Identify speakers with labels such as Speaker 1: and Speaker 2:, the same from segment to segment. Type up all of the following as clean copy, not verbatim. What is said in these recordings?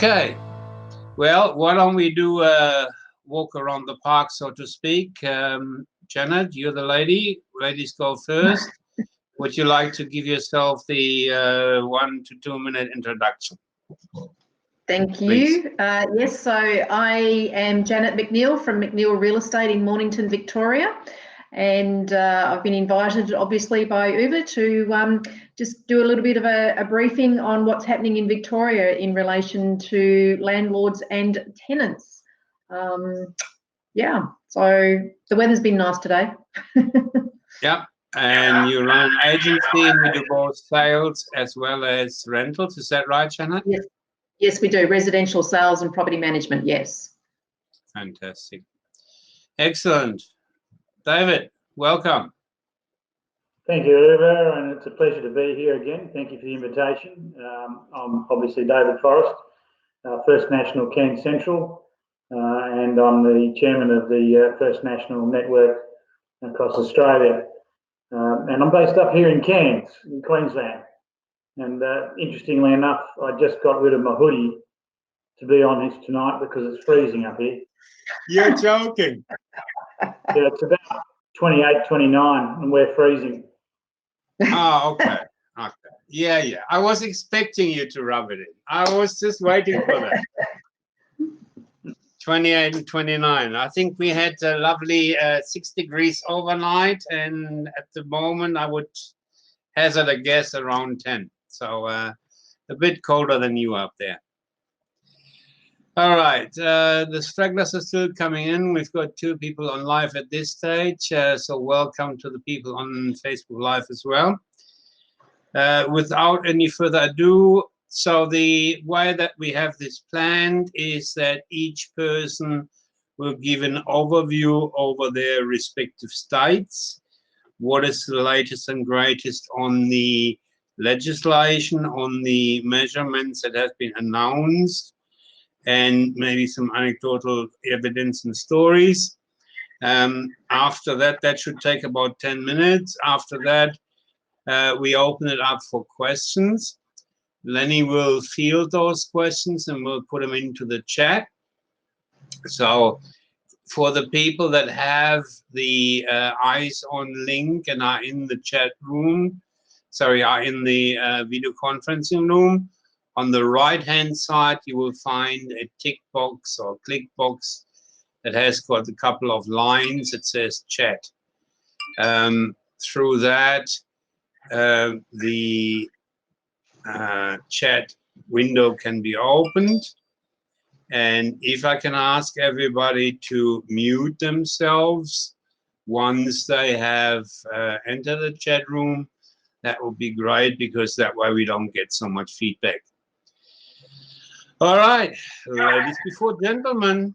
Speaker 1: Okay, well, why don't we do a walk around the park, so to speak. Janet, you're the lady. Ladies go first. Would you like to give yourself the 1 to 2 minute introduction?
Speaker 2: Thank you. Yes, so I am Janet McNeil from McNeil Real Estate in Mornington, Victoria. And I've been invited, obviously, by Uber to just do a little bit of a briefing on what's happening in Victoria in relation to landlords and tenants. Yeah, so the weather's been nice today.
Speaker 1: Yeah, and you run an agency and you do both sales as well as rentals. Is that right, Janet?
Speaker 2: Yes, yes, we do. Residential sales and property management, yes.
Speaker 1: Fantastic. Excellent. David, welcome.
Speaker 3: Thank you, Uber, and it's a pleasure to be here again. Thank you for the invitation. I'm obviously David Forrest, First National Cairns Central, and I'm the chairman of the First National Network across Australia. And I'm based up here in Cairns, in Queensland. And interestingly enough, I just got rid of my hoodie to be on this tonight because it's freezing up here.
Speaker 1: You're joking.
Speaker 3: Yeah, it's about 28, 29, and we're freezing.
Speaker 1: Oh, okay. Okay. Yeah, yeah. I was expecting you to rub it in. I was just waiting for that. 28 and 29. I think we had a lovely 6 degrees overnight, and at the moment I would hazard a guess around 10. So a bit colder than you up there. All right, the stragglers are still coming in. We've got 2 people on live at this stage, so welcome to the people on Facebook Live as well. Without any further ado, so the way that we have this planned is that each person will give an overview over their respective states. What is the latest and greatest on the legislation, on the measurements that have been announced, and maybe some anecdotal evidence and stories. After that, that should take about 10 minutes. After that, we open it up for questions. Lenny will field those questions and we'll put them into the chat. So for the people that have the eyes on link and are in the chat room, sorry, are in the video conferencing room, on the right-hand side, you will find a tick box or click box that has got a couple of lines that says chat. Through that, the chat window can be opened. And if I can ask everybody to mute themselves once they have entered the chat room, that would be great, because that way we don't get so much feedback. All right, ladies before gentlemen,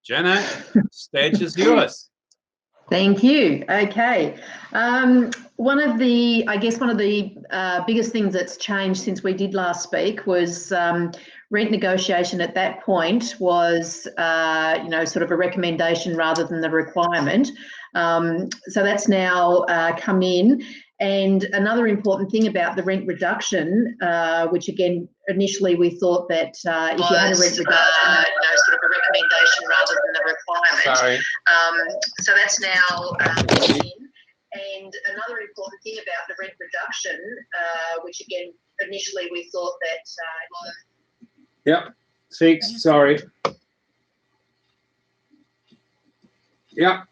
Speaker 1: Janet, stage is yours.
Speaker 2: Thank you. Okay. One of the biggest things that's changed since we did last speak was rent negotiation. At that point was, sort of a recommendation rather than the requirement. So that's now come in. And another important thing about the rent reduction, which again, initially we thought that if you had a rent reduction, sort of a recommendation rather than the requirement.
Speaker 1: Sorry.
Speaker 2: So that's now come in. And another important thing about the rent reduction, which again, initially we thought that.
Speaker 1: Yep. 6. Sorry. Yep.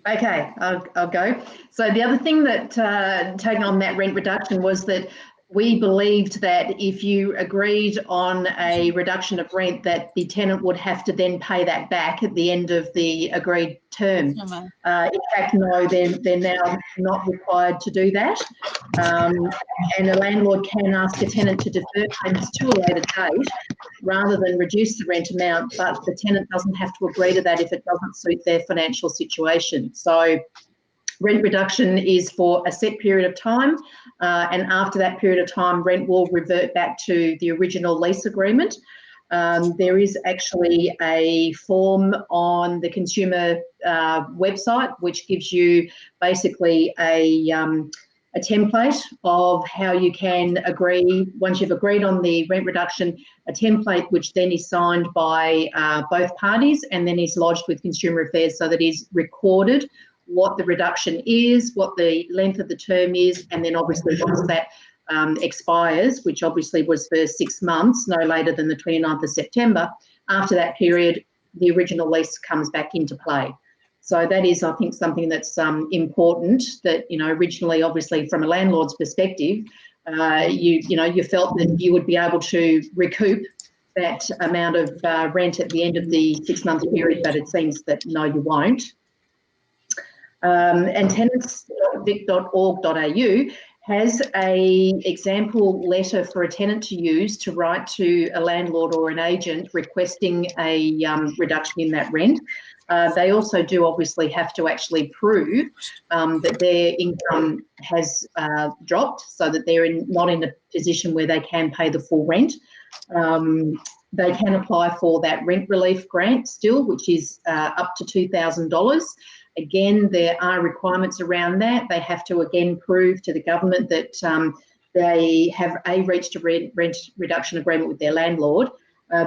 Speaker 2: Okay, I'll go. So the other thing that taking on that rent reduction was that we believed that if you agreed on a reduction of rent, that the tenant would have to then pay that back at the end of the agreed term. In fact, no, they're now not required to do that. And a landlord can ask a tenant to defer payments to a later date rather than reduce the rent amount, but the tenant doesn't have to agree to that if it doesn't suit their financial situation. So rent reduction is for a set period of time, and after that period of time, rent will revert back to the original lease agreement. There is actually a form on the consumer website which gives you basically a a template of how you can agree, once you've agreed on the rent reduction, a template which then is signed by both parties and then is lodged with Consumer Affairs so that is recorded what the reduction is, what the length of the term is, and then obviously once that expires, which obviously was for 6 months, no later than the 29th of September, after that period, the original lease comes back into play. So that is, I think, something that's important that, you know, originally, obviously, from a landlord's perspective, you felt that you would be able to recoup that amount of rent at the end of the 6-month period, but it seems that, no, you won't. And tenants.vic.org.au has a example letter for a tenant to use to write to a landlord or an agent requesting a reduction in that rent. They also do obviously have to actually prove that their income has dropped so that they're not in a position where they can pay the full rent. They can apply for that rent relief grant still, which is up to $2,000. Again, there are requirements around that. They have to again prove to the government that they have A, reached a rent reduction agreement with their landlord,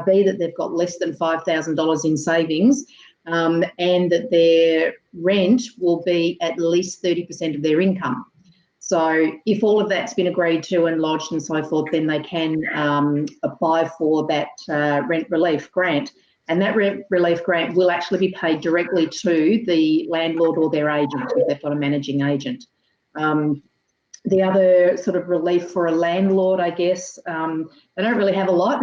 Speaker 2: B, that they've got less than $5,000 in savings, and that their rent will be at least 30% of their income. So if all of that's been agreed to and lodged and so forth, then they can apply for that rent relief grant. And that rent relief grant will actually be paid directly to the landlord or their agent if they've got a managing agent. The other sort of relief for a landlord, I guess, they don't really have a lot.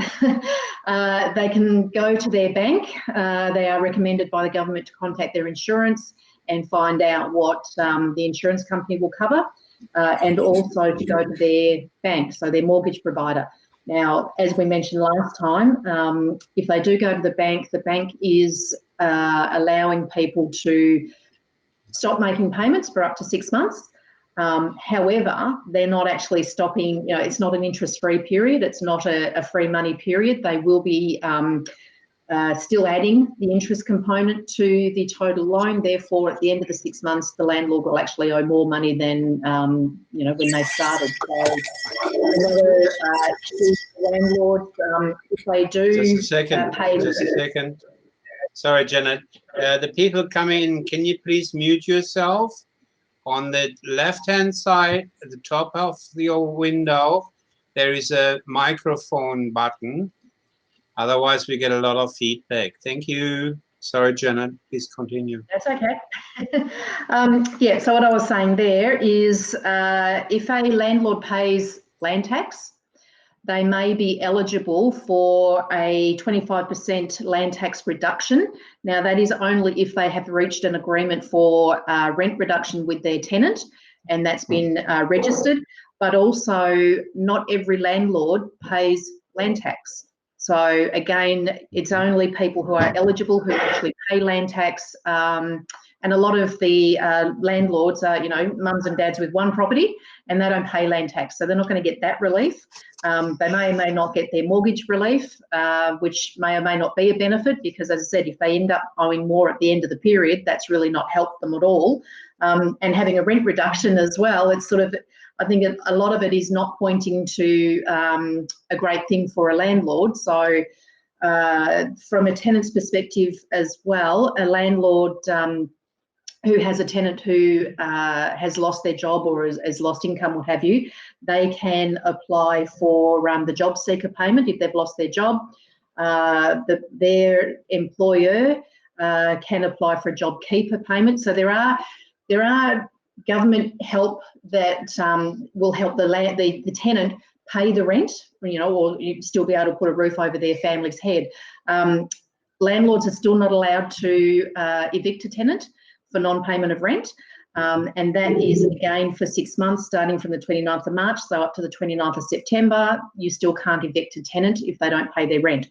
Speaker 2: They can go to their bank. They are recommended by the government to contact their insurance and find out what the insurance company will cover, and also to go to their bank, so their mortgage provider. Now, as we mentioned last time, if they do go to the bank is allowing people to stop making payments for up to 6 months. However, they're not actually stopping, you know, it's not an interest-free period. It's not a free money period. They will be still adding the interest component to the total loan. Therefore, at the end of the 6 months, the landlord will actually owe more money than, you know, when they started. So another landlords, if they do
Speaker 1: just a second,
Speaker 2: pay...
Speaker 1: Just a second. Sorry, Janet. The people coming in, can you please mute yourself? On the left-hand side, at the top of your window, there is a microphone button. Otherwise, we get a lot of feedback. Thank you. Sorry, Janet, please continue.
Speaker 2: That's okay. Yeah, so what I was saying there is if a landlord pays land tax, they may be eligible for a 25% land tax reduction. Now, that is only if they have reached an agreement for rent reduction with their tenant, and that's been registered, but also not every landlord pays land tax. So again, it's only people who are eligible who actually pay land tax, and a lot of the landlords are, you know, mums and dads with one property and they don't pay land tax, so they're not going to get that relief. They may or may not get their mortgage relief, which may or may not be a benefit because, as I said, if they end up owing more at the end of the period, that's really not helped them at all. And having a rent reduction as well, it's sort of, I think a lot of it is not pointing to a great thing for a landlord. So from a tenant's perspective as well, a landlord who has a tenant who has lost their job or has lost income, what have you, they can apply for the job seeker payment if they've lost their job. Their employer can apply for a job keeper payment. So there are government help that will help the tenant pay the rent, you know, or you still be able to put a roof over their family's head. Landlords are still not allowed to evict a tenant for non-payment of rent, and that is again for 6 months starting from the 29th of March, so up to the 29th of September. You still can't evict a tenant if they don't pay their rent.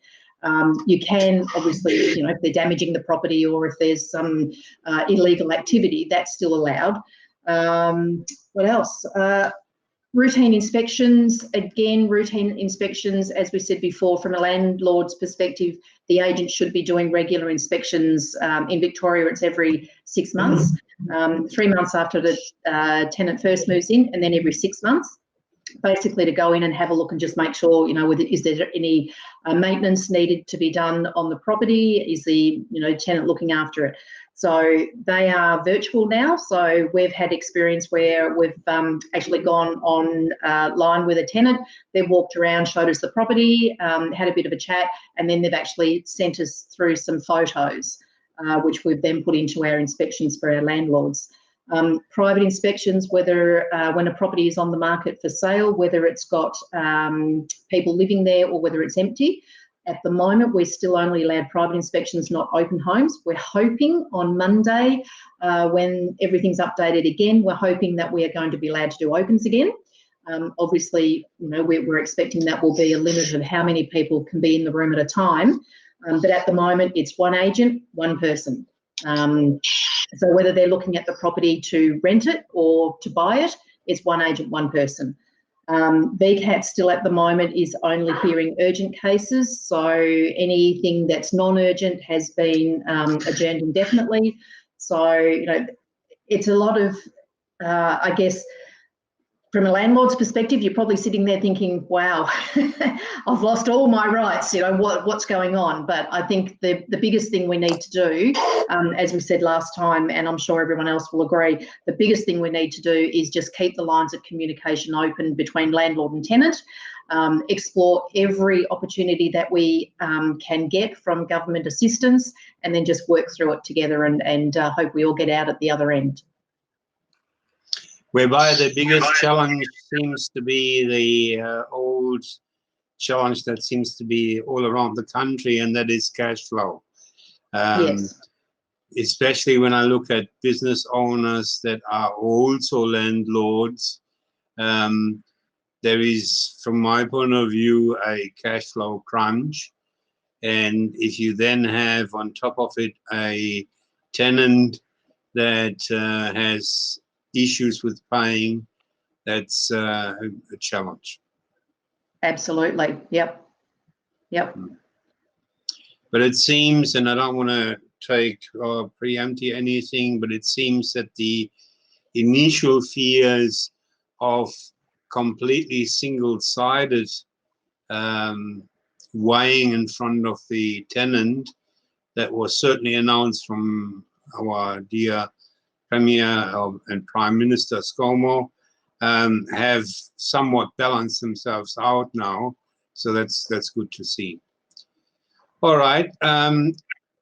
Speaker 2: You can obviously, you know, if they're damaging the property or if there's some illegal activity, that's still allowed. What else? Routine inspections, again, routine inspections, as we said before, from a landlord's perspective, the agent should be doing regular inspections. In Victoria, it's every 6 months. 3 months after the tenant first moves in, and then every 6 months, basically to go in and have a look and just make sure, you know, is there any maintenance needed to be done on the property? Is the, you know, tenant looking after it? So they are virtual now. So we've had experience where we've actually gone on line with a tenant. They've walked around, showed us the property, had a bit of a chat, and then they've actually sent us through some photos, which we've then put into our inspections for our landlords. Private inspections, whether when a property is on the market for sale, whether it's got people living there or whether it's empty. At the moment, we're still only allowed private inspections, not open homes. We're hoping on Monday, when everything's updated again, we're hoping that we are going to be allowed to do opens again. Obviously, you know, we're expecting that will be a limit of how many people can be in the room at a time. But at the moment, it's one agent, one person. So whether they're looking at the property to rent it or to buy it, it's one agent, one person. VCAT still at the moment is only hearing urgent cases, so anything that's non-urgent has been adjourned indefinitely. So, you know, it's a lot of, I guess, from a landlord's perspective, you're probably sitting there thinking, wow, I've lost all my rights, you know, what's going on? But I think the biggest thing we need to do, as we said last time, and I'm sure everyone else will agree, the biggest thing we need to do is just keep the lines of communication open between landlord and tenant, explore every opportunity that we can get from government assistance, and then just work through it together and hope we all get out at the other end.
Speaker 1: Whereby the biggest challenge seems to be the old challenge that seems to be all around the country, and that is cash flow.
Speaker 2: Yes.
Speaker 1: Especially when I look at business owners that are also landlords, there is, from my point of view, a cash flow crunch. And if you then have on top of it a tenant that has issues with paying, that's a challenge.
Speaker 2: Absolutely. Yep. Yep.
Speaker 1: But it seems, and I don't want to take or preempt anything, but it seems that the initial fears of completely single-sided weighing in front of the tenant that was certainly announced from our dear Premier and Prime Minister ScoMo have somewhat balanced themselves out now, so that's good to see. All right,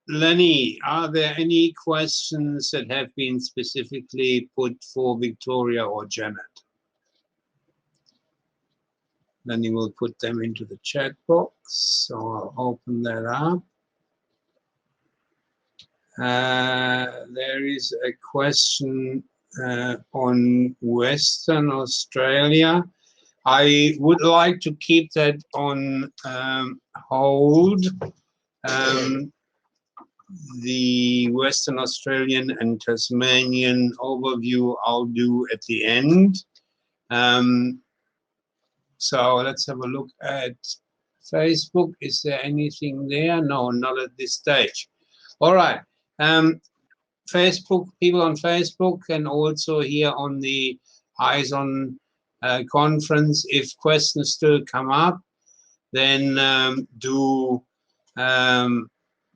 Speaker 1: Lenny, are there any questions that have been specifically put for Victoria or Janet? Lenny will put them into the chat box, so I'll open that up. There is a question on Western Australia. I would like to keep that on hold. The Western Australian and Tasmanian overview I'll do at the end. So let's have a look at Facebook. Is there anything there? No, not at this stage. All right. Facebook, people on Facebook, and also here on the Eyes on conference, if questions still come up, then do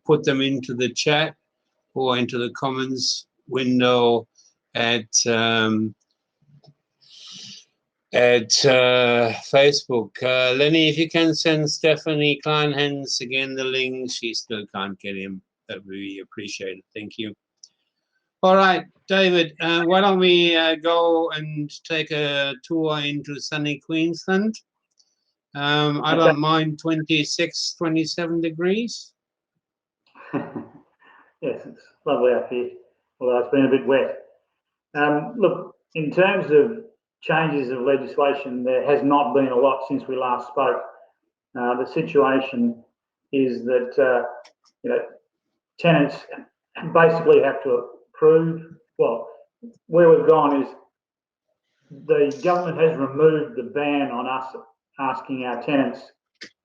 Speaker 1: put them into the chat or into the comments window at Facebook. Lenny, if you can send Stephanie Kleinhans again the link, she still can't get him. That would be appreciated. Thank you. All right, David, why don't we go and take a tour into sunny Queensland? I don't mind 26, 27 degrees.
Speaker 3: Yes, it's lovely up here, although it's been a bit wet. Look, in terms of changes of legislation, there has not been a lot since we last spoke. The situation is that you know, tenants basically have to approve. Well, where we've gone is the government has removed the ban on us asking our tenants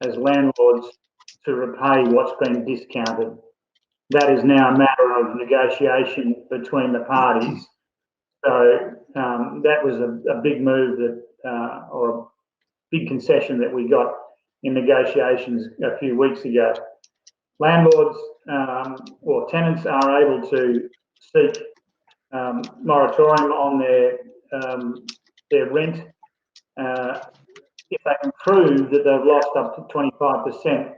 Speaker 3: as landlords to repay what's been discounted. that is now a matter of negotiation between the parties. So that was a big move that, or a big concession that we got in negotiations a few weeks ago. Landlords or tenants are able to seek moratorium on their rent if they can prove that they've lost up to 25%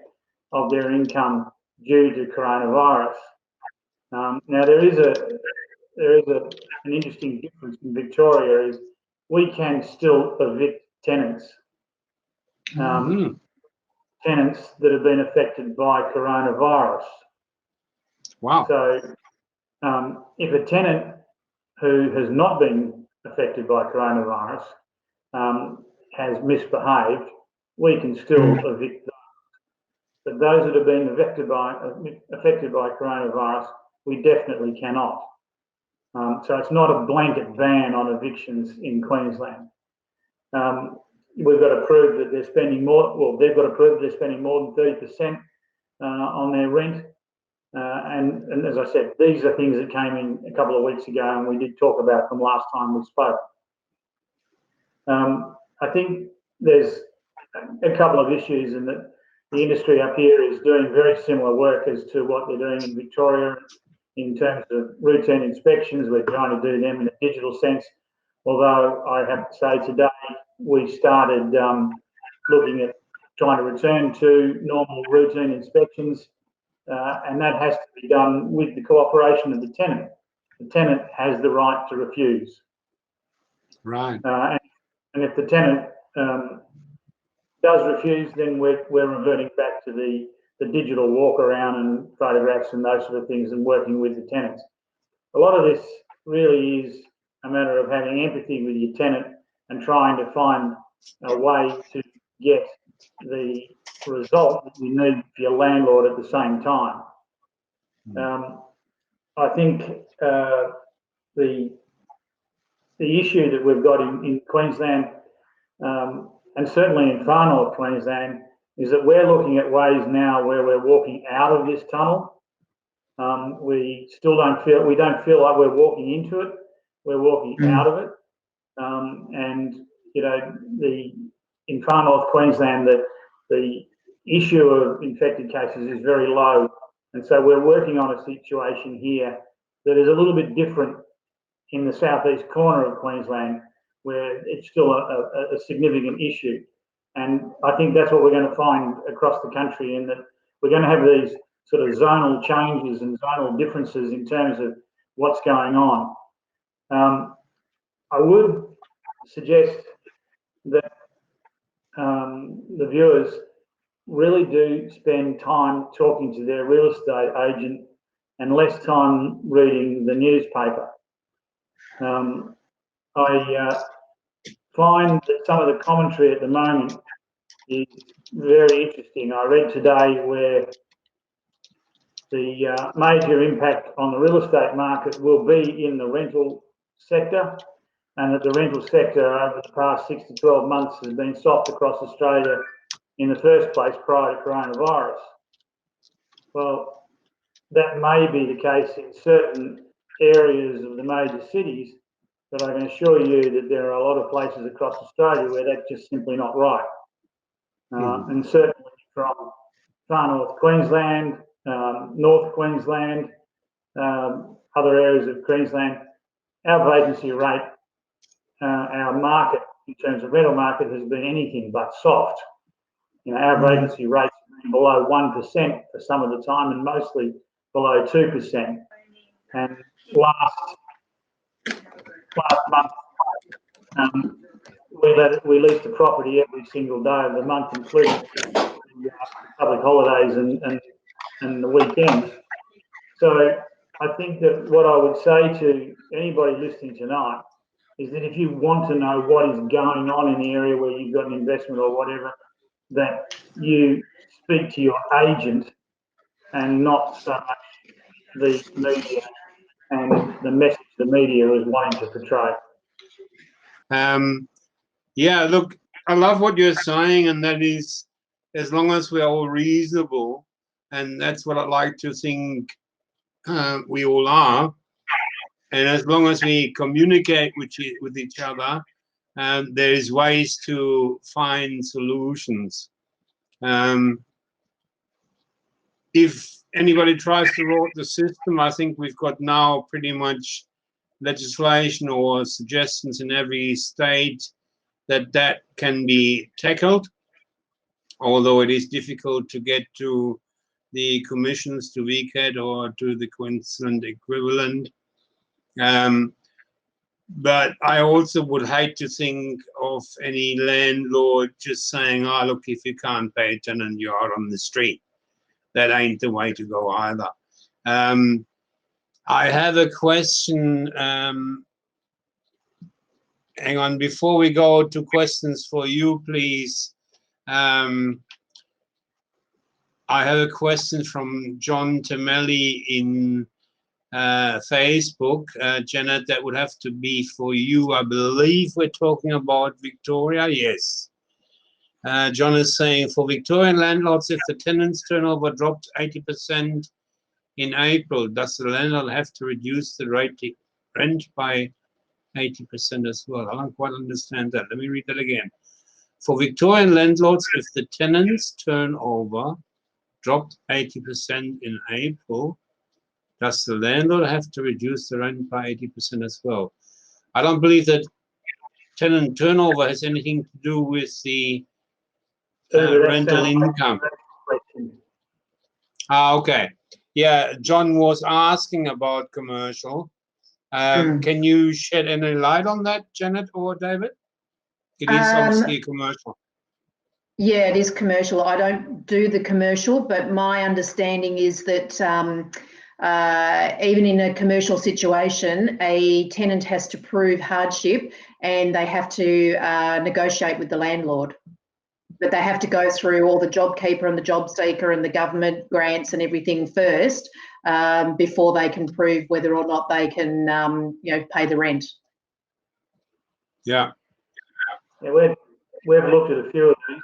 Speaker 3: of their income due to coronavirus. Now there is an interesting difference in Victoria is we can still evict tenants. Tenants that have been affected by coronavirus.
Speaker 1: Wow.
Speaker 3: So if a tenant who has not been affected by coronavirus has misbehaved, we can still evict them. But those that have been affected by coronavirus, we definitely cannot. So it's not a blanket ban on evictions in Queensland. We've got to prove that they're spending more, well, they've got to prove that they're spending more than 30% on their rent. And as I said, these are things that came in a couple of weeks ago and we did talk about them last time we spoke. I think there's a couple of issues in that the industry up here is doing very similar work as to what they're doing in Victoria in terms of routine inspections. We're trying to do them in a digital sense, although I have to say today we started looking at trying to return to normal routine inspections, and that has to be done with the cooperation of the tenant. The tenant has the right to refuse.
Speaker 1: Right.
Speaker 3: And if the tenant does refuse, then we're reverting back to the digital walk around and photographs and those sort of things and working with the tenants. A lot of this really is a matter of having empathy with your tenant and trying to find a way to get the result that you need for your landlord at the same time. I think the issue that we've got in Queensland and certainly in far north Queensland is that we're looking at ways now where we're walking out of this tunnel. We don't feel like we're walking into it. We're walking out of it. And you know, in far north Queensland, the issue of infected cases is very low, and so we're working on a situation here that is a little bit different in the southeast corner of Queensland, where it's still a significant issue. And I think that's what we're going to find across the country, in that we're going to have these sort of zonal changes and zonal differences in terms of what's going on. I would suggest that the viewers really do spend time talking to their real estate agent and less time reading the newspaper. I find that some of the commentary at the moment is very interesting. I read today where the major impact on the real estate market will be in the rental sector, and that the rental sector over the past 6 to 12 months has been soft across Australia in the first place prior to coronavirus. Well, that may be the case in certain areas of the major cities, but I can assure you that there are a lot of places across Australia where that's just simply not right. And certainly from far north Queensland, North Queensland, other areas of Queensland, our vacancy rate, our market in terms of rental market has been anything but soft. You know, our vacancy rates have been below 1% for some of the time, and mostly below 2%. And last month, we leased a property every single day of the month, including the public holidays and the weekends. So I think that what I would say to anybody listening tonight is that if you want to know what is going on in the area where you've got an investment or whatever, that you speak to your agent and not so much the media and the message the media is wanting to portray.
Speaker 1: Yeah, look, I love what you're saying, and that is, as long as we're all reasonable, and that's what I like to think we all are. And as long as we communicate with each other, there is ways to find solutions. If anybody tries to rot the system, I think we've got now pretty much legislation or suggestions in every state that can be tackled, although it is difficult to get to the commissions, to VCAT or to the Queensland equivalent. But I also would hate to think of any landlord just saying, oh, look, if you can't pay a tenant, you are on the street. That ain't the way to go either. I have a question. Hang on, before we go to questions for you, please. I have a question from John Temelli in Facebook. Janet, that would have to be for you. I believe we're talking about Victoria. Yes. John is saying, for Victorian landlords, if the tenants' turnover dropped 80% in April, does the landlord have to reduce the rent by 80% as well? I don't quite understand that. Let me read that again. For Victorian landlords, if the tenants' turnover dropped 80% in April, does the landlord have to reduce the rent by 80% as well? I don't believe that tenant turnover has anything to do with the rental income. Okay. Yeah, John was asking about commercial. Can you shed any light on that, Janet or David? It is obviously commercial.
Speaker 2: Yeah, it is commercial. I don't do the commercial, but my understanding is that even in a commercial situation, a tenant has to prove hardship and they have to negotiate with the landlord. But they have to go through all the JobKeeper and the job seeker and the government grants and everything first before they can prove whether or not they can, pay the rent.
Speaker 1: Yeah.
Speaker 3: Yeah, we've looked at a few of these,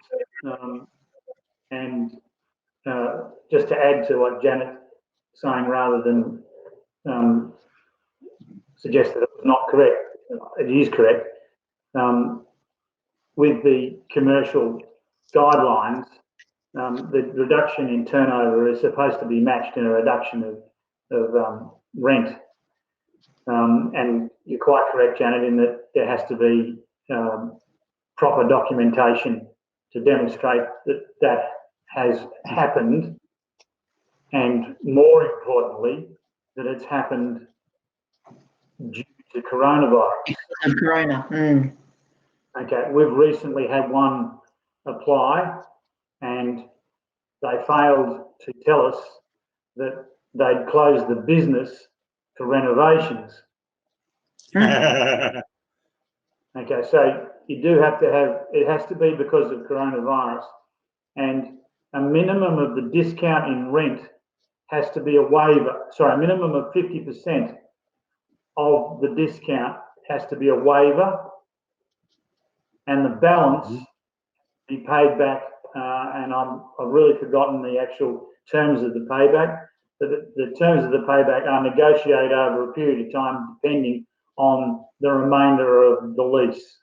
Speaker 3: and just to add to what Janet's saying, rather than suggest that it's not correct, it is correct. With the commercial guidelines, the reduction in turnover is supposed to be matched in a reduction of rent. And you're quite correct, Janet, in that there has to be proper documentation to demonstrate that that has happened, and more importantly, that it's happened due to coronavirus.
Speaker 2: Corona.
Speaker 3: Okay, we've recently had one apply and they failed to tell us that they'd closed the business for renovations. Okay, so you do have to have, it has to be because of coronavirus, and a minimum of the discount in rent has to be a waiver. Sorry, a minimum of 50% of the discount has to be a waiver, and the balance be paid back. And I've really forgotten the actual terms of the payback. The terms of the payback are negotiated over a period of time depending on the remainder of the lease.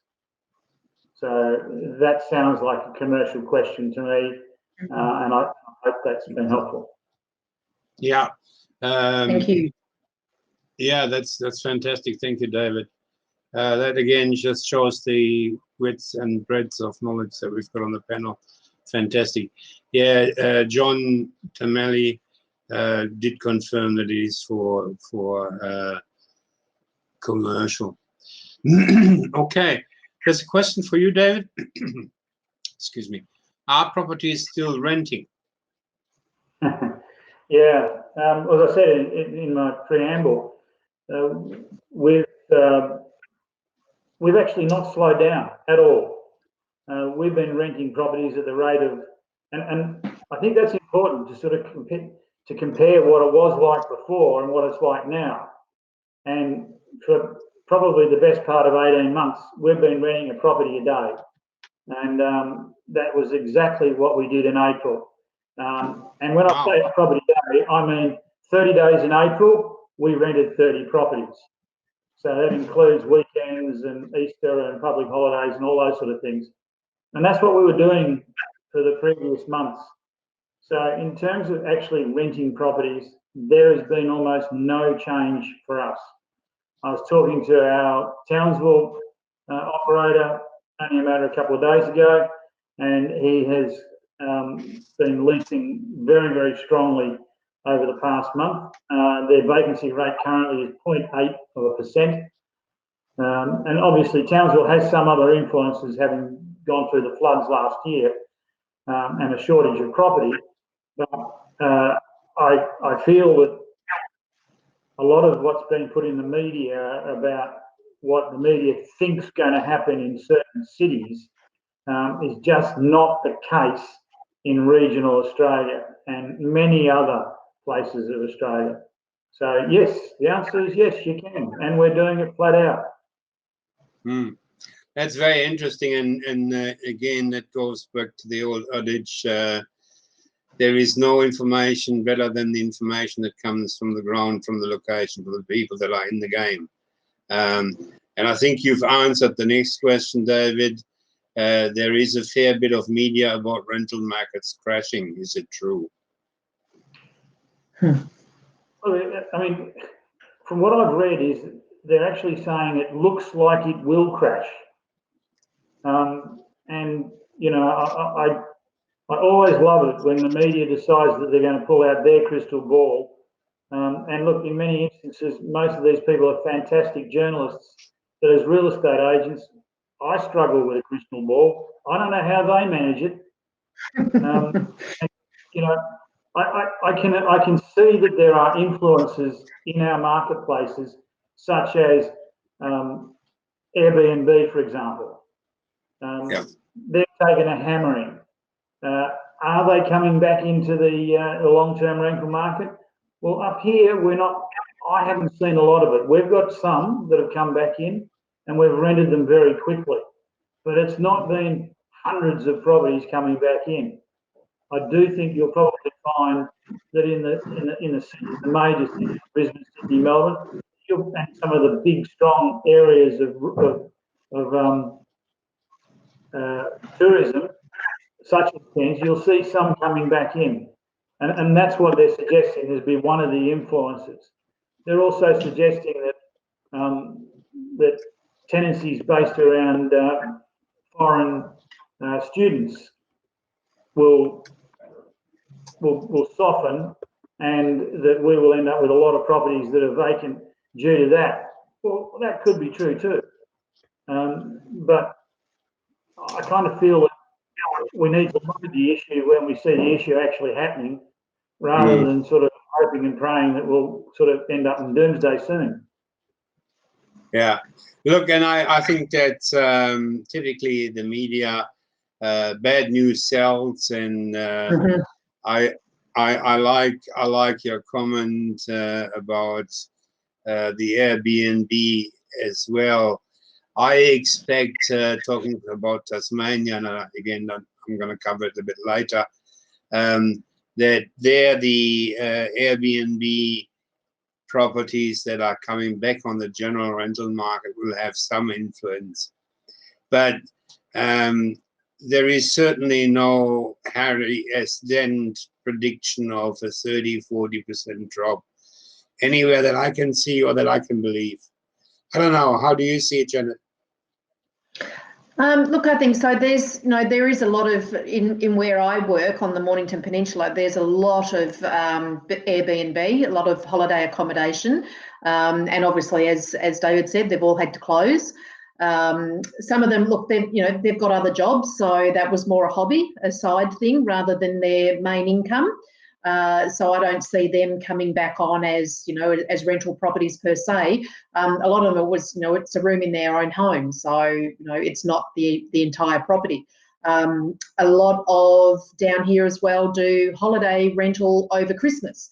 Speaker 3: So that sounds like a commercial question to me, and I hope that's been helpful.
Speaker 1: Yeah.
Speaker 2: Thank you.
Speaker 1: Yeah, that's fantastic. Thank you, David. That again just shows the width and breadth of knowledge that we've got on the panel. Fantastic. Yeah, John Temelli did confirm that it is for commercial. Okay, there's a question for you, David. Excuse me. Are properties still renting?
Speaker 3: Yeah, as I said in my preamble, we've actually not slowed down at all. We've been renting properties at the rate of, and I think that's important to sort of compare what it was like before and what it's like now. And for probably the best part of 18 months, we've been renting a property a day. And that was exactly what we did in April. And when I say a property a day, I mean 30 days in April, we rented 30 properties. So that includes weekends and Easter and public holidays and all those sort of things. And that's what we were doing for the previous months. So in terms of actually renting properties, there has been almost no change for us. I was talking to our Townsville operator only a matter of a couple of days ago, and he has been leasing very, very strongly over the past month. Their vacancy rate currently is 0.8%. And obviously Townsville has some other influences, having gone through the floods last year and a shortage of property. But I feel that a lot of what's been put in the media about what the media thinks going to happen in certain cities is just not the case in regional Australia and many other places of Australia. So yes, the answer is yes, you can, and we're doing it flat out.
Speaker 1: That's very interesting, and again, that goes back to the old adage, there is no information better than the information that comes from the ground, from the location, from the people that are in the game. And I think you've answered the next question, David. There is a fair bit of media about rental markets crashing. Is it true?
Speaker 3: Well, I mean, from what I've read is they're actually saying it looks like it will crash. And, you know, I always love it when the media decides that they're going to pull out their crystal ball. And look, in many instances, most of these people are fantastic journalists, but as real estate agents, I struggle with a crystal ball. I don't know how they manage it. And, you know, I can see that there are influences in our marketplaces, such as Airbnb, for example. They're taking a hammering. Are they coming back into the long-term rental market? Well, up here, we're not. I haven't seen a lot of it. We've got some that have come back in, and we've rented them very quickly. But it's not been hundreds of properties coming back in. I do think you'll probably find that in the cities, the major cities, Brisbane, Sydney, Melbourne, and some of the big, strong areas of tourism, such as things, you'll see some coming back in. And that's what they're suggesting has been one of the influences. They're also suggesting that that tenancies based around foreign students will soften, and that we will end up with a lot of properties that are vacant due to that. Well, that could be true too. But I kind of feel that we need to look at the issue when we see the issue actually happening, rather than sort of hoping and praying that we'll sort of end up in doomsday soon.
Speaker 1: Yeah, look, and I think that typically the media, bad news sells, and I like your comment about the Airbnb as well. I expect, talking about Tasmania, and again, I'm going to cover it a bit later, that there the Airbnb properties that are coming back on the general rental market will have some influence. But there is certainly no Harry S. Dent prediction of a 30–40% drop anywhere that I can see or that I can believe. I don't know. How do you see it, Janet?
Speaker 2: Look, I think so. There is a lot of, in where I work on the Mornington Peninsula, there's a lot of Airbnb, a lot of holiday accommodation, and obviously, as David said, they've all had to close. Some of them, look, they've got other jobs, so that was more a hobby, a side thing, rather than their main income. So I don't see them coming back on as rental properties per se. A lot of them was, it's a room in their own home, so it's not the entire property. A lot of down here as well do holiday rental over Christmas.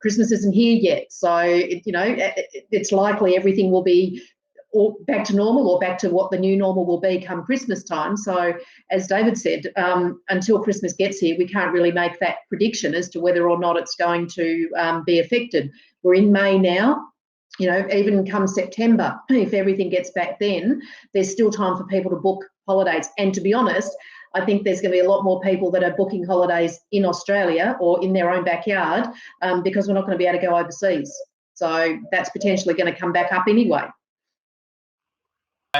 Speaker 2: Christmas isn't here yet, so it's likely everything will be or back to normal, or back to what the new normal will be come Christmas time. So as David said, until Christmas gets here, we can't really make that prediction as to whether or not it's going to be affected. We're in May now. You know, even come September, if everything gets back then, there's still time for people to book holidays. And to be honest, I think there's going to be a lot more people that are booking holidays in Australia or in their own backyard, because we're not going to be able to go overseas. So that's potentially going to come back up anyway.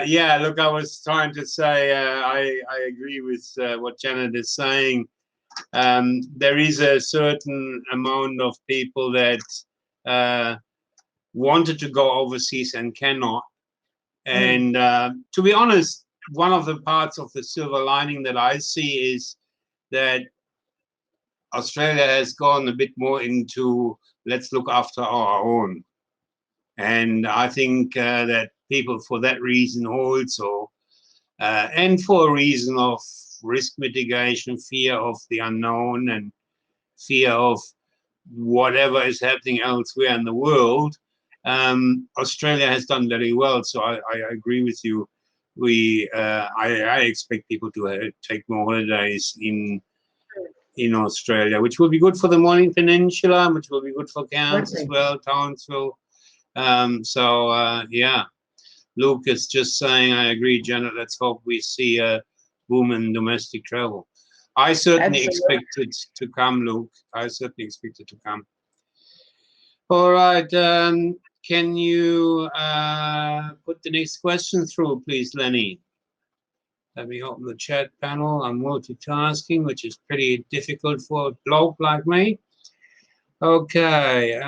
Speaker 1: Yeah, look, I was trying to say I agree with what Janet is saying. There is a certain amount of people that wanted to go overseas and cannot. And to be honest, one of the parts of the silver lining that I see is that Australia has gone a bit more into let's look after our own. And I think that people for that reason also, and for a reason of risk mitigation, fear of the unknown and fear of whatever is happening elsewhere in the world, Australia has done very well. So I agree with you. I expect people to take more holidays in Australia, which will be good for the Morning Peninsula, which will be good for Cairns as well, Townsville. Yeah, Luke is just saying, I agree, Janet, let's hope we see a boom in domestic travel. I certainly expect it to come, Luke. I certainly expect it to come. All right, can you put the next question through, please, Lenny? Let me open the chat panel. I'm multitasking, which is pretty difficult for a bloke like me. Okay,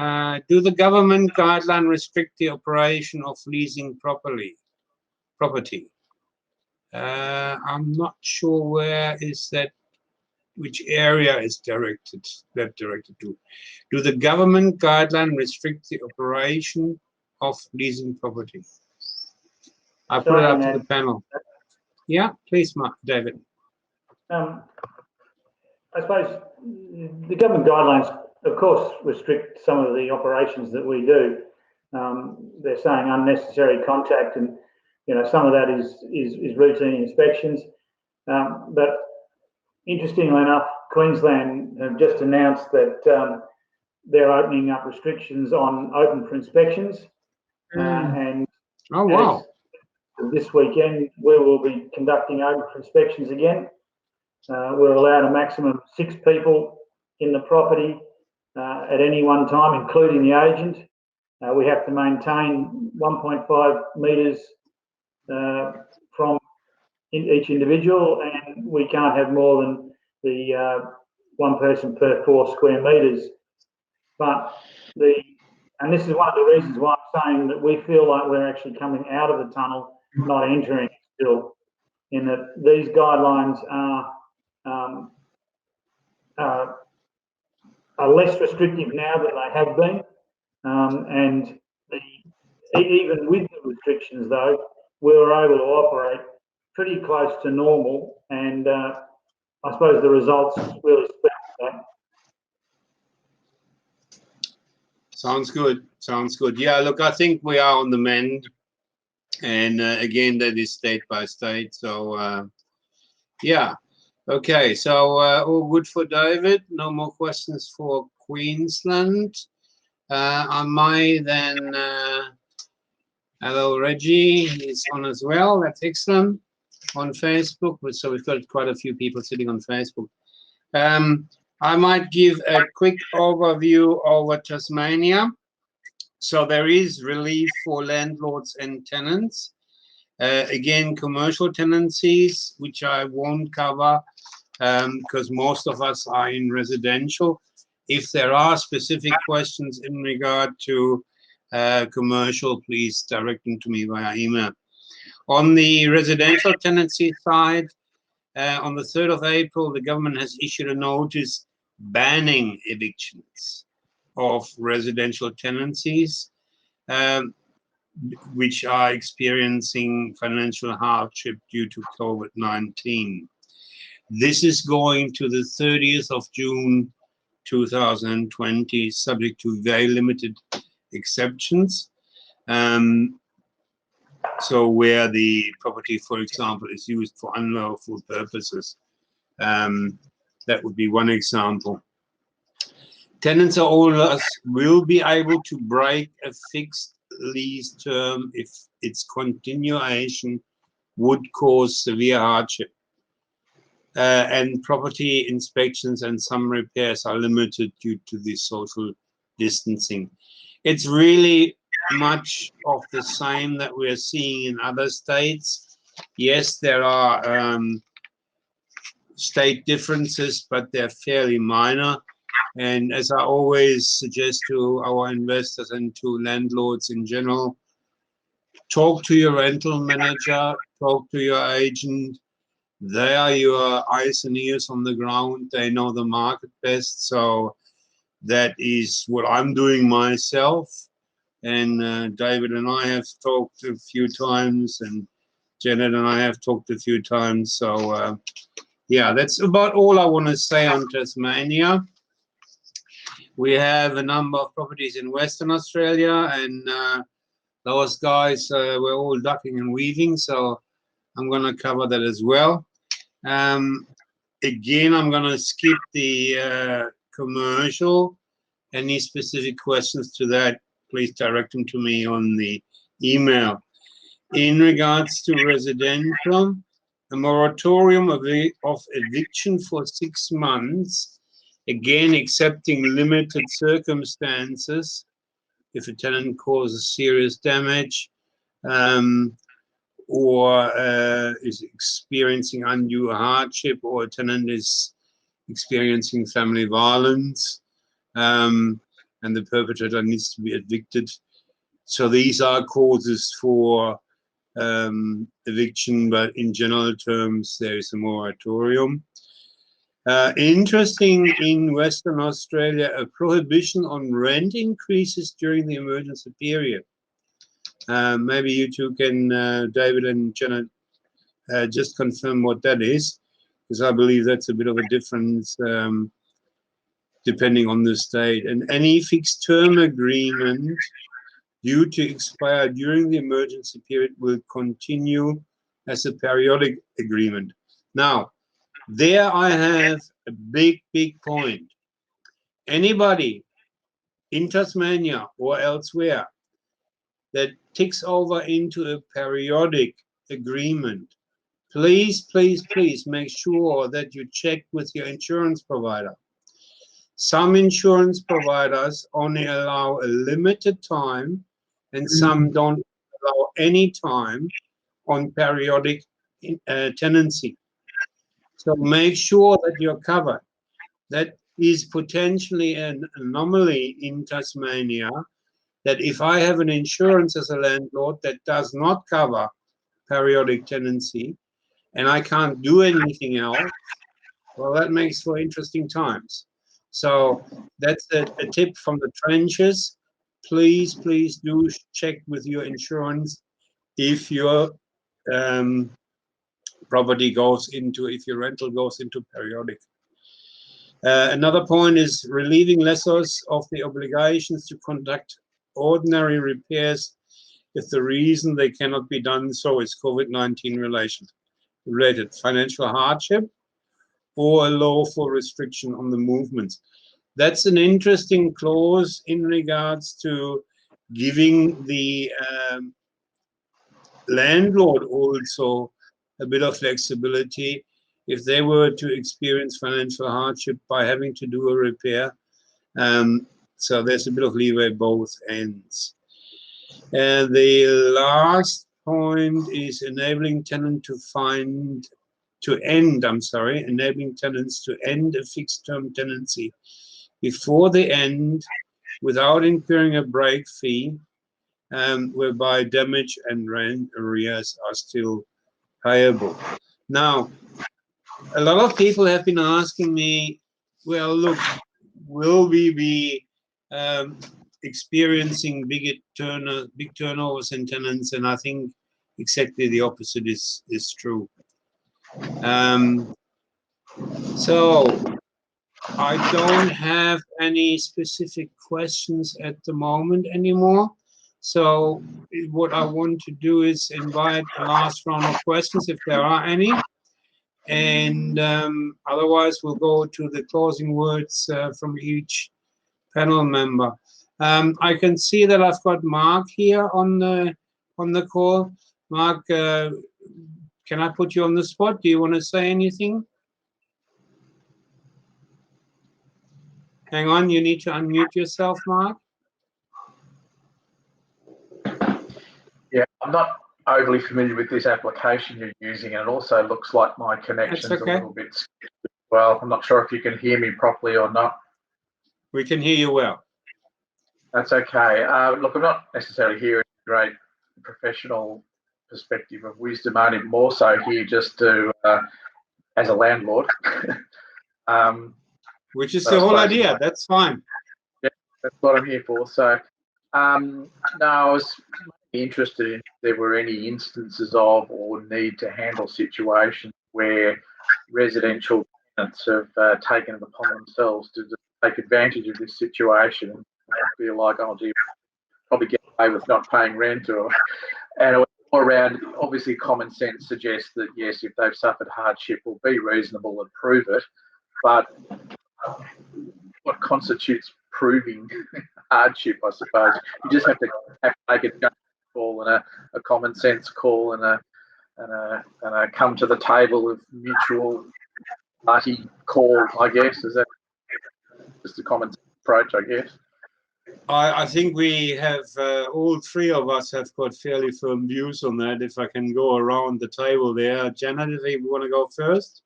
Speaker 1: do the government guideline restrict the operation of leasing property? I'm not sure where is that, which area is directed to. Do the government guideline restrict the operation of leasing property? I put it up to the panel. Yeah, please, David.
Speaker 3: I suppose the government guidelines, of course, restrict some of the operations that we do. They're saying unnecessary contact, and some of that is routine inspections. But interestingly enough, Queensland have just announced that they're opening up restrictions on open for inspections. And
Speaker 1: oh wow!
Speaker 3: This weekend we will be conducting open for inspections again. We're allowed a maximum of 6 people in the property at any one time, including the agent. We have to maintain 1.5 metres from each individual, and we can't have more than the 1 person per 4 square metres. But and this is one of the reasons why I'm saying that we feel like we're actually coming out of the tunnel, not entering it still, in that these guidelines are less restrictive now than they have been, and even with the restrictions, though, we were able to operate pretty close to normal, and I suppose the results really speak to that.
Speaker 1: Sounds good. Sounds good. Yeah, look, I think we are on the mend, and again, that is state by state. So yeah. Okay, so all good for David. No more questions for Queensland. I might then, hello Reggie, he's on as well. That's excellent. On Facebook, so we've got quite a few people sitting on Facebook. I might give a quick overview over Tasmania. So there is relief for landlords and tenants. Again, commercial tenancies, which I won't cover because most of us are in residential. If there are specific questions in regard to commercial, please direct them to me via email. On the residential tenancy side, on the 3rd of April, the government has issued a notice banning evictions of residential tenancies which are experiencing financial hardship due to COVID-19. This is going to the 30th of June 2020, subject to very limited exceptions. So where the property, for example, is used for unlawful purposes. That would be one example. Tenants or owners will be able to break a fixed lease term if its continuation would cause severe hardship. And property inspections and some repairs are limited due to the social distancing. It's really much of the same that we're seeing in other states. Yes, there are state differences, but they're fairly minor. And as I always suggest to our investors and to landlords in general, talk to your rental manager, talk to your agent. They are your eyes and ears on the ground. They know the market best. So that is what I'm doing myself. And David and I have talked a few times, and Janet and I have talked a few times. So yeah, that's about all I want to say on Tasmania. We have a number of properties in Western Australia, and those guys were all ducking and weaving, so I'm going to cover that as well. Again, I'm going to skip the commercial. Any specific questions to that, please direct them to me on the email. In regards to residential, a moratorium of eviction for 6 months, again, excepting limited circumstances, if a tenant causes serious damage or is experiencing undue hardship, or a tenant is experiencing family violence, and the perpetrator needs to be evicted. So these are causes for eviction, but in general terms, there is a moratorium. Interesting, in Western Australia, a prohibition on rent increases during the emergency period. Maybe you two can, David and Janet, just confirm what that is, because I believe that's a bit of a difference depending on the state. And any fixed term agreement due to expire during the emergency period will continue as a periodic agreement. Now, there I have a big point. Anybody in Tasmania or elsewhere that ticks over into a periodic agreement, please make sure that you check with your insurance provider. Some insurance providers only allow a limited time, and some don't allow any time on periodic tenancy. So make sure that you're covered. That is potentially an anomaly in Tasmania, that if I have an insurance as a landlord that does not cover periodic tenancy and I can't do anything else, well, that makes for interesting times. So that's a tip from the trenches. Please do check with your insurance if your property goes into, if your rental goes into periodic. Another point is relieving lessors of the obligations to conduct ordinary repairs if the reason they cannot be done so is COVID-19 related financial hardship or a lawful restriction on the movements. That's an interesting clause in regards to giving the landlord also a bit of flexibility if they were to experience financial hardship by having to do a repair. So there's a bit of leeway both ends. And the last point is enabling tenants to end a fixed term tenancy before the end without incurring a break fee, whereby damage and rent arrears are still payable. Now, a lot of people have been asking me, well, look, will we be experiencing big turnovers in tenants? And I think exactly the opposite is true. So I don't have any specific questions at the moment anymore. So what I want to do is invite a last round of questions, if there are any. And otherwise, we'll go to the closing words from each panel member. I can see that I've got Mark here on the call. Mark, can I put you on the spot? Do you want to say anything? Hang on, you need to unmute yourself, Mark.
Speaker 4: Yeah, I'm not overly familiar with this application you're using, and it also looks like my connection's
Speaker 1: okay.
Speaker 4: a little bit sketchy as well. I'm not sure if you can hear me properly or not.
Speaker 1: We can hear you well.
Speaker 4: That's okay. Look, I'm not necessarily here in a great professional perspective of wisdom, only more so here just to, as a landlord.
Speaker 1: Which is the whole idea. That's fine.
Speaker 4: Yeah, that's what I'm here for. So, no, I was interested in if there were any instances of or need to handle situations where residential tenants have taken it upon themselves to take advantage of this situation and feel like, oh, gee, probably get away with not paying rent, and around, obviously common sense suggests that yes, if they've suffered hardship, will be reasonable and prove it, but what constitutes proving hardship, I suppose? You just have to make a call and a common sense call and a come to the table of mutual party call, I guess. Is that just a common approach, I guess?
Speaker 1: I think we have, all three of us have got fairly firm views on that. If I can go around the table there. Janet, if you want to go first.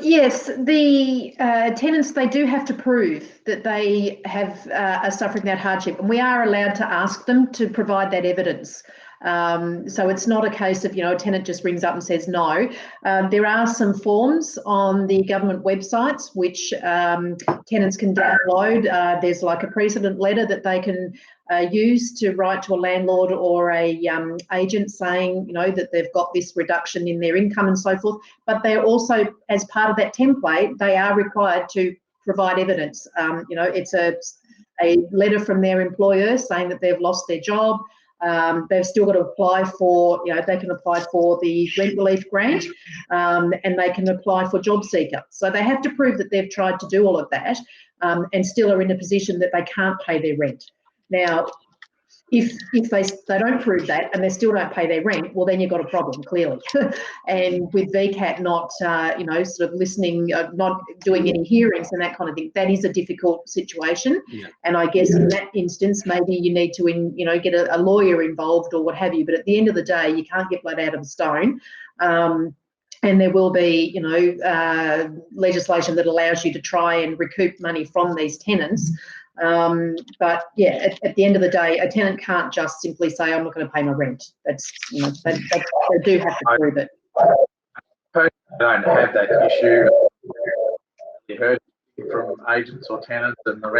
Speaker 2: Yes, the tenants, they do have to prove that they have are suffering that hardship, and we are allowed to ask them to provide that evidence. So it's not a case of, a tenant just rings up and says no. There are some forms on the government websites which tenants can download. There's like a precedent letter that they can use to write to a landlord or a agent saying, that they've got this reduction in their income and so forth. But they're also, as part of that template, they are required to provide evidence. It's a letter from their employer saying that they've lost their job. They've still got to apply for, they can apply for the rent relief grant, and they can apply for job seeker. So they have to prove that they've tried to do all of that, and still are in a position that they can't pay their rent. Now, if they don't prove that and they still don't pay their rent, well, then you've got a problem, clearly. And with VCAT not, sort of listening, not doing any hearings and that kind of thing, that is a difficult situation.
Speaker 1: Yeah.
Speaker 2: And I guess in that instance, maybe you need to, get a lawyer involved or what have you. But at the end of the day, you can't get blood out of a stone. And there will be, legislation that allows you to try and recoup money from these tenants. But yeah, at the end of the day, a tenant can't just simply say, I'm not going to pay my rent. That's, they do have to prove it.
Speaker 4: I don't have that issue. You heard from agents or tenants, and the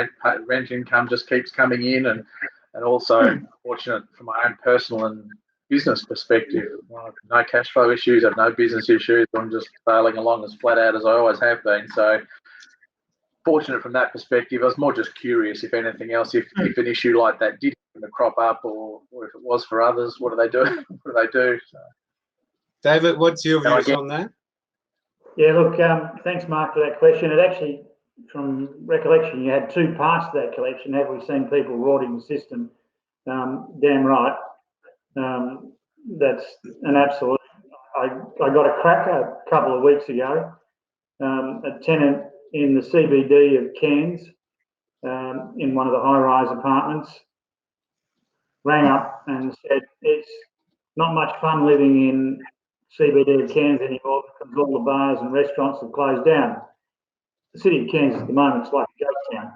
Speaker 4: rent income just keeps coming in, and also fortunate from my own personal and business perspective. No cash flow issues, I have no business issues. I'm just sailing along as flat out as I always have been. So fortunate from that perspective. I was more just curious, if anything else, if an issue like that did crop up, or if it was for others, what do they do? What do they do? So,
Speaker 1: David, what's your views on that?
Speaker 3: Yeah, look, thanks, Mark, for that question. It actually, from recollection, you had two parts to that collection. Have we seen people rorting the system? Damn right. That's an absolute. I got a cracker a couple of weeks ago. A tenant in the CBD of Cairns, in one of the high-rise apartments, rang up and said, it's not much fun living in CBD of Cairns anymore because all the bars and restaurants have closed down. The city of Cairns at the moment is like a ghost town.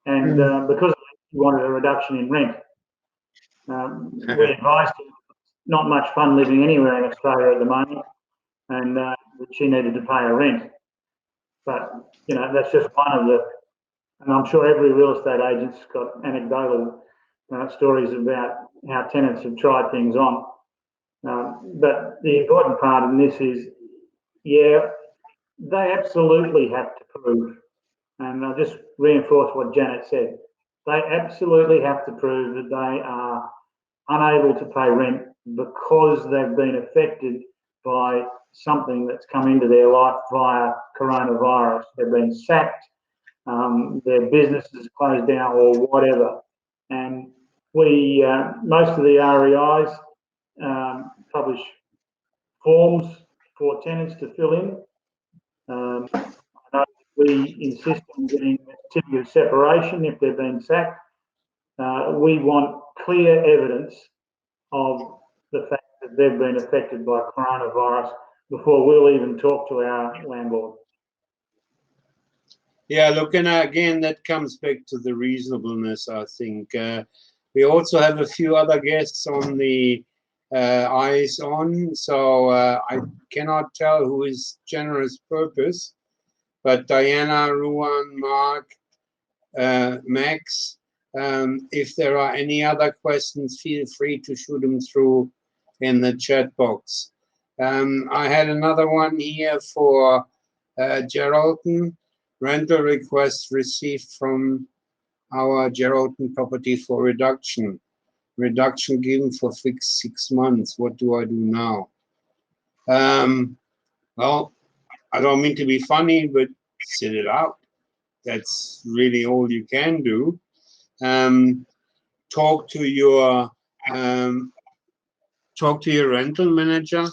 Speaker 3: And because he wanted a reduction in rent, we advised him not much fun living anywhere in Australia at the moment, and that she needed to pay her rent. But, that's just one of the, and I'm sure every real estate agent's got anecdotal stories about how tenants have tried things on. But the important part in this is, yeah, they absolutely have to prove, and I'll just reinforce what Janet said, they absolutely have to prove that they are unable to pay rent because they've been affected by something that's come into their life via coronavirus. They've been sacked, their businesses closed down or whatever. And we, most of the REIs publish forms for tenants to fill in. I know we insist on getting a certificate of separation if they've been sacked. We want clear evidence of the fact that they've been affected by coronavirus before we'll even talk to our landlord.
Speaker 1: Yeah, look, and again, that comes back to the reasonableness, I think. We also have a few other guests on the eyes on, so I cannot tell who is generous purpose, but Diana, Ruan, Mark, Max, if there are any other questions, feel free to shoot them through in the chat box. I had another one here for Geraldton. Rental request received from our Geraldton property for reduction. Reduction given for fixed 6 months. What do I do now? Well, I don't mean to be funny, but sit it out. That's really all you can do. Talk to your rental manager.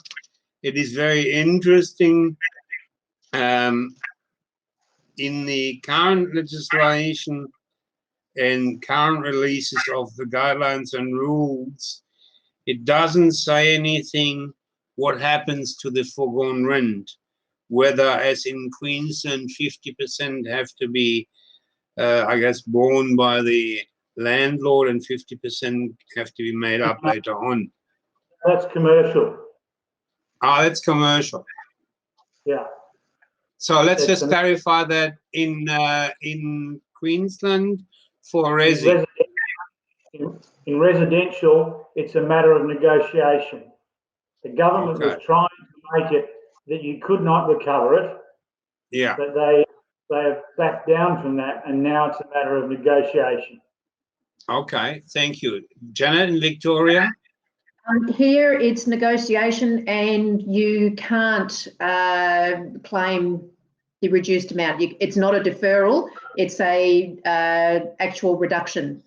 Speaker 1: It is very interesting. In the current legislation and current releases of the guidelines and rules, it doesn't say anything what happens to the foregone rent, whether, as in Queensland, 50% have to be, I guess, borne by the landlord and 50% have to be made up later on.
Speaker 3: That's commercial.
Speaker 1: Ah, that's commercial.
Speaker 3: Yeah.
Speaker 1: So let's just clarify that in Queensland for resi.
Speaker 3: In residential, it's a matter of negotiation. The government was trying to make it that you could not recover it.
Speaker 1: Yeah.
Speaker 3: But they have backed down from that, and now it's a matter of negotiation.
Speaker 1: Okay, thank you. Janet and Victoria?
Speaker 2: Here it's negotiation, and you can't claim the reduced amount. It's not a deferral, it's a actual reduction.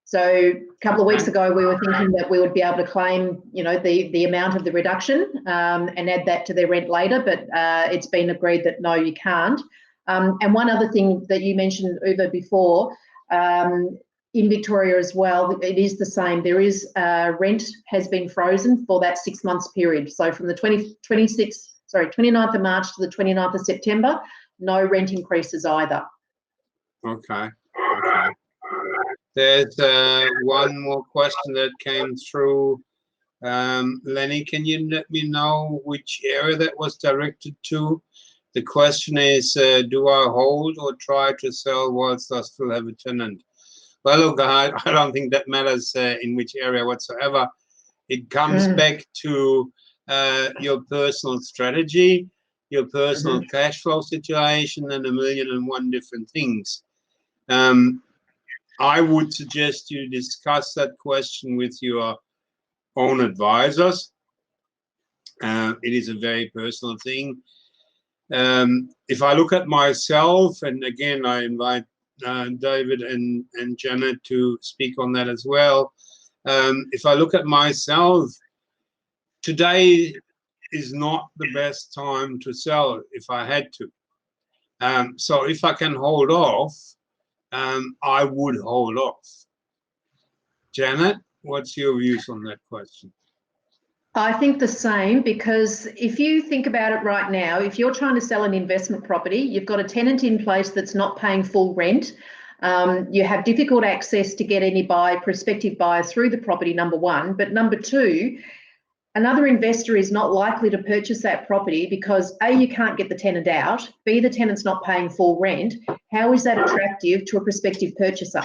Speaker 2: So a couple of weeks ago, we were thinking that we would be able to claim, you know, the amount of the reduction and add that to their rent later, but it's been agreed that no, you can't. And one other thing that you mentioned, Uwe, before, in Victoria as well, it is the same. There is rent has been frozen for that 6 months period. So from the 29th of March to the 29th of September, no rent increases either.
Speaker 1: Okay. Okay. There's one more question that came through. Lenny, can you let me know which area that was directed to? The question is, do I hold or try to sell whilst I still have a tenant? Well, look, I don't think that matters in which area whatsoever. It comes back to your personal strategy, your personal cash flow situation, and 1,000,001 different things. I would suggest you discuss that question with your own advisors. It is a very personal thing. If I look at myself, and again, I invite David and Janet to speak on that as well. If I look at myself, today is not the best time to sell if I had to. So if I can hold off, I would hold off. Janet, what's your views on that question?
Speaker 2: I think the same, because if you think about it right now, if you're trying to sell an investment property, you've got a tenant in place that's not paying full rent. You have difficult access to get any prospective buyer through the property, number one. But number two, another investor is not likely to purchase that property because A, you can't get the tenant out, B, the tenant's not paying full rent. How is that attractive to a prospective purchaser?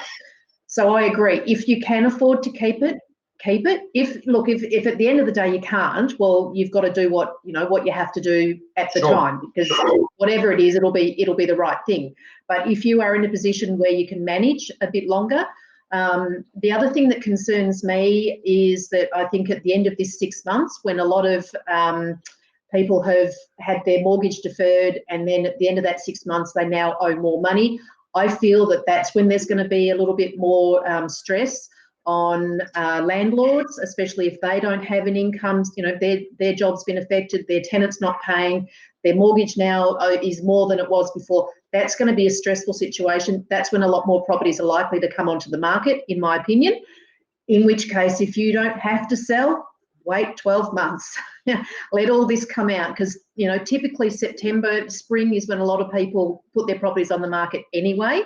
Speaker 2: So I agree. If you can afford to keep it, keep it. If at the end of the day you can't, well, you've got to do what you have to do at the time, because whatever it is, it'll be the right thing. But if you are in a position where you can manage a bit longer, The other thing that concerns me is that I think at the end of this 6 months, when a lot of people have had their mortgage deferred, and then at the end of that 6 months, they now owe more money, I feel that that's when there's going to be a little bit more stress on landlords, especially if they don't have an income. You know, their job's been affected, their tenant's not paying, their mortgage now is more than it was before. That's going to be a stressful situation. That's when a lot more properties are likely to come onto the market, in my opinion. In which case, if you don't have to sell, wait 12 months. Let all this come out, because, you know, typically September, spring is when a lot of people put their properties on the market anyway.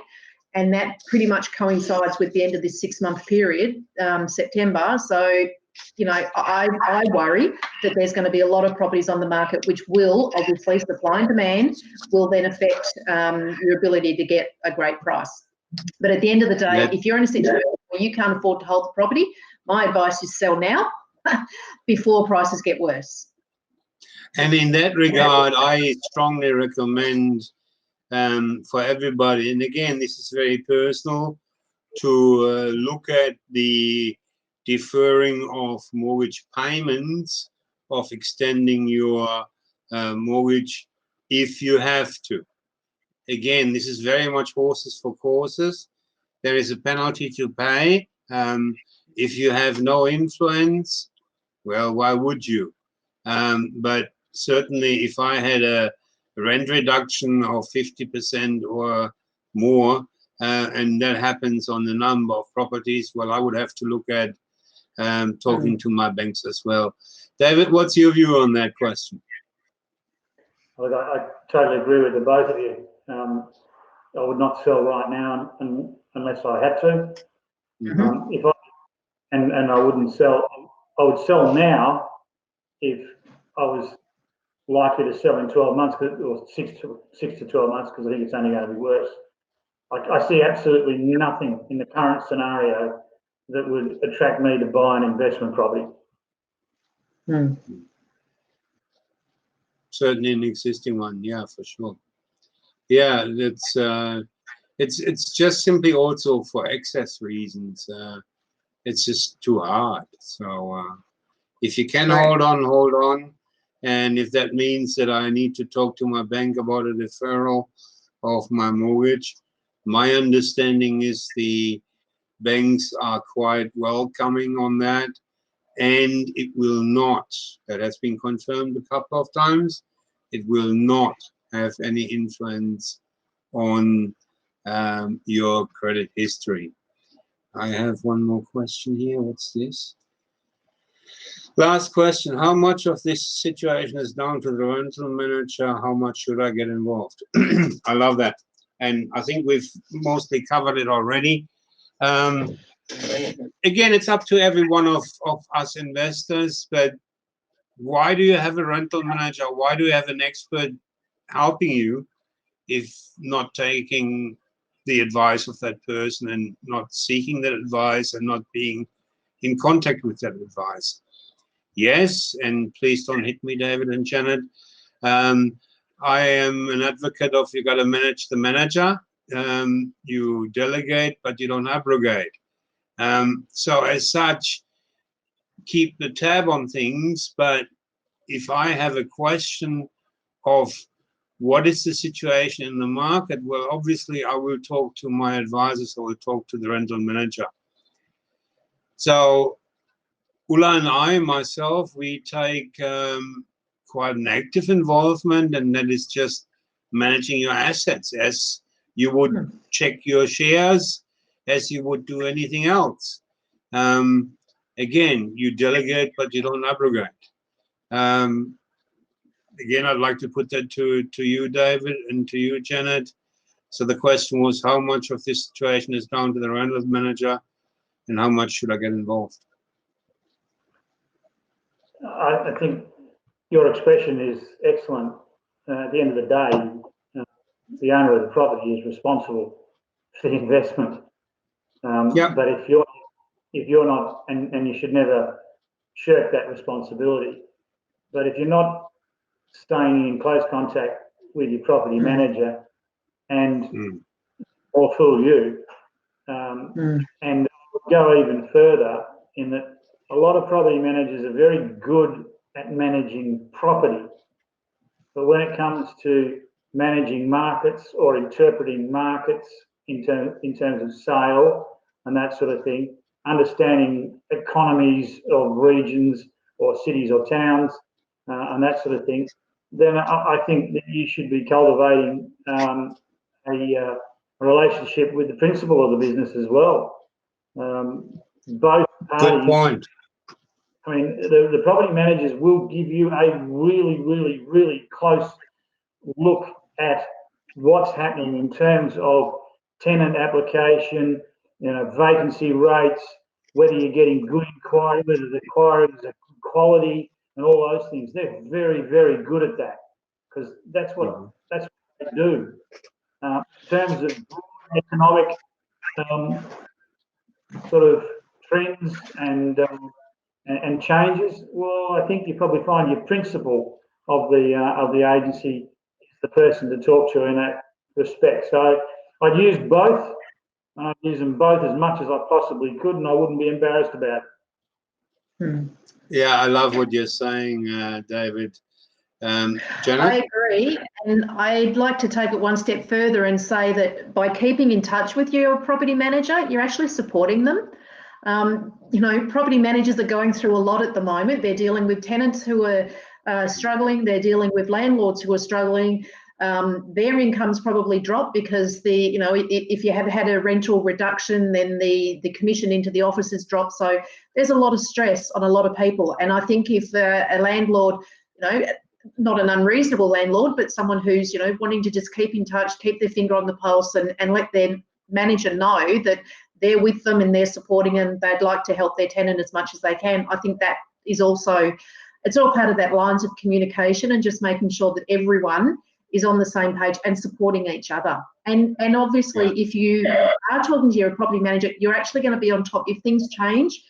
Speaker 2: And that pretty much coincides with the end of this 6 month period, September. So, you know, I worry that there's going to be a lot of properties on the market, which will obviously, supply and demand, will then affect your ability to get a great price. But at the end of the day, if you're in a situation where you can't afford to hold the property, my advice is sell now before prices get worse.
Speaker 1: And in that regard, I strongly recommend for everybody, and again, this is very personal, to look at the deferring of mortgage payments, of extending your mortgage if you have to. Again, this is very much horses for courses. There is a penalty to pay. If you have no influence, well, why would you? But certainly if I had a rent reduction of 50% or more, and that happens on a number of properties, well, I would have to look at talking to my banks as well. David, what's your view on that question?
Speaker 3: Look, I totally agree with the both of you. I would not sell right now unless I had to. If I and I wouldn't sell. I would sell now if I was likely to sell in 12 months, or 6 to 12 months, because I think it's only going to be worse. I see absolutely nothing in the current scenario that would attract me to buy an investment property.
Speaker 1: Certainly an existing one, yeah, for sure. Yeah, it's just simply also for excess reasons. It's just too hard. So if you can hold on. And if that means that I need to talk to my bank about a deferral of my mortgage, my understanding is the banks are quite welcoming on that. And it will not, that has been confirmed a couple of times, it will not have any influence on your credit history. I have one more question here. What's this? Last question. How much of this situation is down to the rental manager? How much should I get involved? I love that. And I think we've mostly covered it already. Again, it's up to every one of us investors, but why do you have a rental manager? Why do you have an expert helping you if not taking the advice of that person and not seeking that advice and not being in contact with that advice? Yes, and please don't hit me, David and Janet. I am an advocate of you got to manage the manager. You delegate, but you don't abrogate. So as such, keep the tab on things. But if I have a question of what is the situation in the market, well, obviously I will talk to my advisors. I will talk to the rental manager. So Ulla and I, myself, we take quite an active involvement, and that is just managing your assets as you would check your shares, as you would do anything else. Again, you delegate, but you don't abrogate. Again, I'd like to put that to you, David, and to you, Janet. So the question was, how much of this situation is down to the rental manager, and how much should I get involved?
Speaker 3: I think your expression is excellent. At the end of the day, the owner of the property is responsible for the investment. But if you're not, and you should never shirk that responsibility. But if you're not staying in close contact with your property manager, and or fool you, and go even further in that a lot of property managers are very good at managing property, but when it comes to managing markets or interpreting markets in terms of sale and that sort of thing, understanding economies of regions or cities or towns and that sort of thing, then I think that you should be cultivating a relationship with the principal of the business as well. Both parties.
Speaker 1: Good point.
Speaker 3: I mean, the property managers will give you a really, really, really close look at what's happening in terms of tenant application, vacancy rates, whether you're getting good inquiry, whether the inquiries are good quality, and all those things. They're very, very good at that because that's what they do. In terms of economic sort of trends and changes, well, I think you probably find your principal of the agency is the person to talk to in that respect. So I'd use both. I'd use them both as much as I possibly could, and I wouldn't be embarrassed about it.
Speaker 1: Yeah, I love what you're saying, David. Janet?
Speaker 2: I agree, and I'd like to take it one step further and say that by keeping in touch with your property manager, you're actually supporting them. Property managers are going through a lot at the moment. They're dealing with tenants who are struggling. They're dealing with landlords who are struggling. Their income's probably dropped because if you have had a rental reduction, then the commission into the office has dropped. So there's a lot of stress on a lot of people. And I think if a landlord, not an unreasonable landlord, but someone who's, wanting to just keep in touch, keep their finger on the pulse and let their manager know that they're with them and they're supporting them, they'd like to help their tenant as much as they can. I think that is also, it's all part of that lines of communication and just making sure that everyone is on the same page and supporting each other. And obviously, if you are talking to your property manager, you're actually going to be on top. If things change,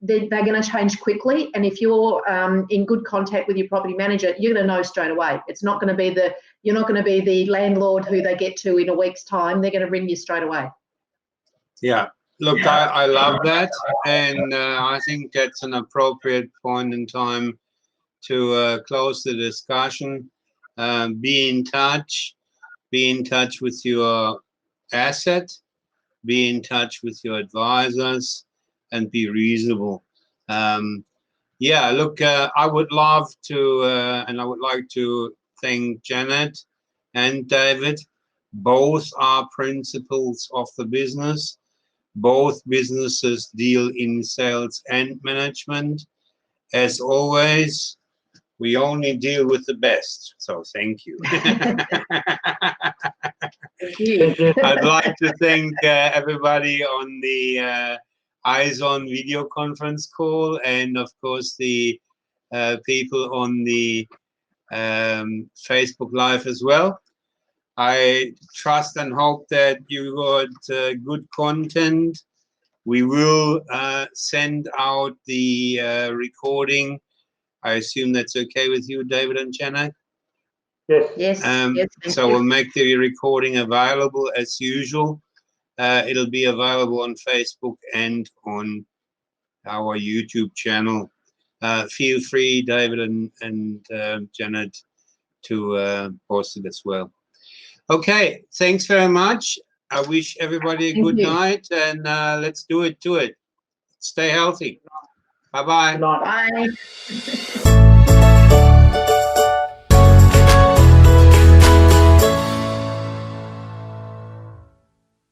Speaker 2: they're going to change quickly. And if you're in good contact with your property manager, you're going to know straight away. It's not going to be you're not going to be the landlord who they get to in a week's time. They're going to ring you straight away.
Speaker 1: Yeah, look, I love that, and I think that's an appropriate point in time to close the discussion. Be in touch with your asset, be in touch with your advisors, and be reasonable. Yeah, look, I would love to, and I would like to thank Janet and David. Both are principals of the business. Both businesses deal in sales and management. As always, we only deal with the best. So thank you.
Speaker 2: Thank you.
Speaker 1: I'd like to thank everybody on the Eyes On video conference call, and of course the people on the Facebook Live as well. I trust and hope that you got good content. We will send out the recording. I assume that's okay with you, David and Janet?
Speaker 3: Yes.
Speaker 2: Yes.
Speaker 1: So we'll make the recording available as usual. It'll be available on Facebook and on our YouTube channel. Feel free, David and Janet, to post it as well. Okay, thanks very much. I wish everybody a good night, and let's do it to it. Stay healthy. Bye-bye.
Speaker 3: Good night.
Speaker 2: Bye.